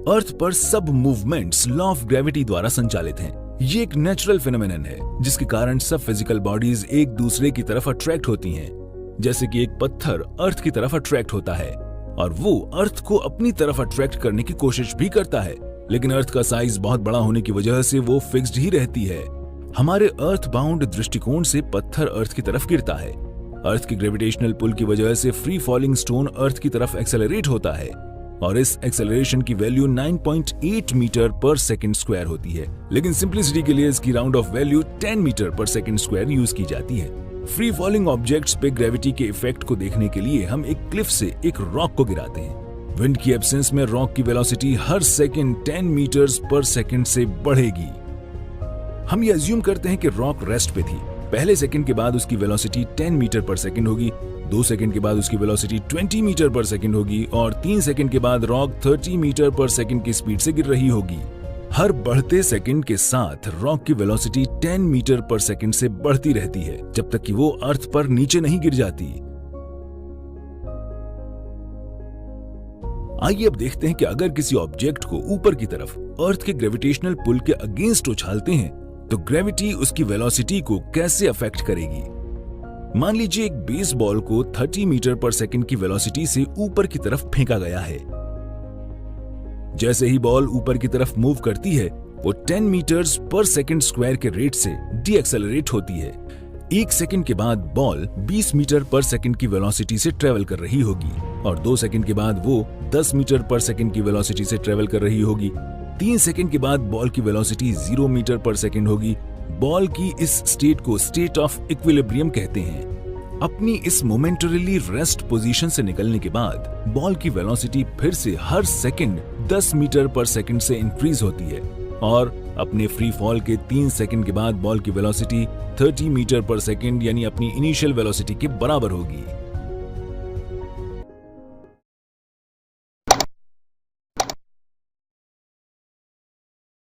अर्थ पर सब movements law of gravity द्वारा संचालित हैं। ये एक नेचुरल फिनोमेनन है जिसके कारण सब फिजिकल बॉडीज एक दूसरे की तरफ अट्रैक्ट होती हैं। जैसे कि एक पत्थर अर्थ की तरफ अट्रैक्ट होता है और वो अर्थ को अपनी तरफ अट्रैक्ट करने की कोशिश भी करता है, लेकिन अर्थ का साइज बहुत बड़ा होने की वजह से वो फिक्स्ड ही रहती है। हमारे अर्थ बाउंड दृष्टिकोण से पत्थर अर्थ की तरफ गिरता है। अर्थ की ग्रेविटेशनल पुल की वजह से फ्री फॉलिंग स्टोन अर्थ की तरफ एक्सेलरेट होता है और इस एक्सेलरेशन की वैल्यू 9.8 मीटर पर सेकंड स्क्वायर होती है, लेकिन सिंप्लिसिटी के लिए इसकी राउंड ऑफ वैल्यू 10 मीटर पर सेकंड स्क्वायर यूज की जाती है। फ्री फॉलिंग ऑब्जेक्ट्स पे ग्रेविटी के इफेक्ट को देखने के लिए हम एक क्लिफ से एक रॉक को गिराते हैं। विंड की एब्सेंस में रॉक की वेलोसिटी हर सेकंड 10 मीटर्स पर सेकंड से बढ़ेगी। हम ये अज्यूम करते हैं कि रॉक रेस्ट पे थी। पहले सेकंड के बाद उसकी वेलोसिटी 10 मीटर पर सेकंड होगी, 2 सेकंड के बाद उसकी वेलोसिटी 20 मीटर पर सेकंड होगी और 3 सेकंड के बाद रॉक 30 मीटर पर सेकंड की स्पीड से गिर रही होगी। हर बढ़ते सेकंड के साथ रॉक की वेलोसिटी 10 मीटर पर सेकंड से बढ़ती रहती है जब तक कि वो अर्थ पर नीचे नहीं गिर जाती। आइए अब देखते हैं कि अगर किसी ऑब्जेक्ट को ऊपर की तरफ अर्थ के ग्रेविटेशनल पुल के अगेंस्ट उछालते हैं तो ग्रेविटी उसकी वेलोसिटी को कैसे अफेक्ट करेगी। मान लीजिए एक बेसबॉल को 30 मीटर पर सेकंड की वेलोसिटी से ऊपर की तरफ फेंका गया है। जैसे ही बॉल ऊपर की तरफ मूव करती है वो 10 मीटर्स पर सेकंड स्क्वायर के रेट से डीएक्सेलरेट होती है। 1 सेकंड के बाद बॉल 20 मीटर पर सेकंड की वेलोसिटी से ट्रेवल कर रही होगी और 2 सेकंड के बाद वो 10 मीटर पर सेकंड की वेलोसिटी से ट्रेवल कर रही होगी। 3 सेकंड के बाद बॉल की वेलोसिटी 0 मीटर पर सेकंड होगी। बॉल की इस स्टेट को स्टेट ऑफ इक्विलिब्रियम कहते हैं। अपनी इस मोमेंटरीली रेस्ट पोजीशन से निकलने के बाद बॉल की वेलोसिटी फिर से हर सेकंड 10 मीटर पर सेकंड से इंक्रीज होती है और अपने फ्री फॉल के 3 सेकंड के बाद बॉल की वेलोसिटी 30 मीटर पर सेकंड यानी अपनी इनिशियल वेलोसिटी के बराबर होगी।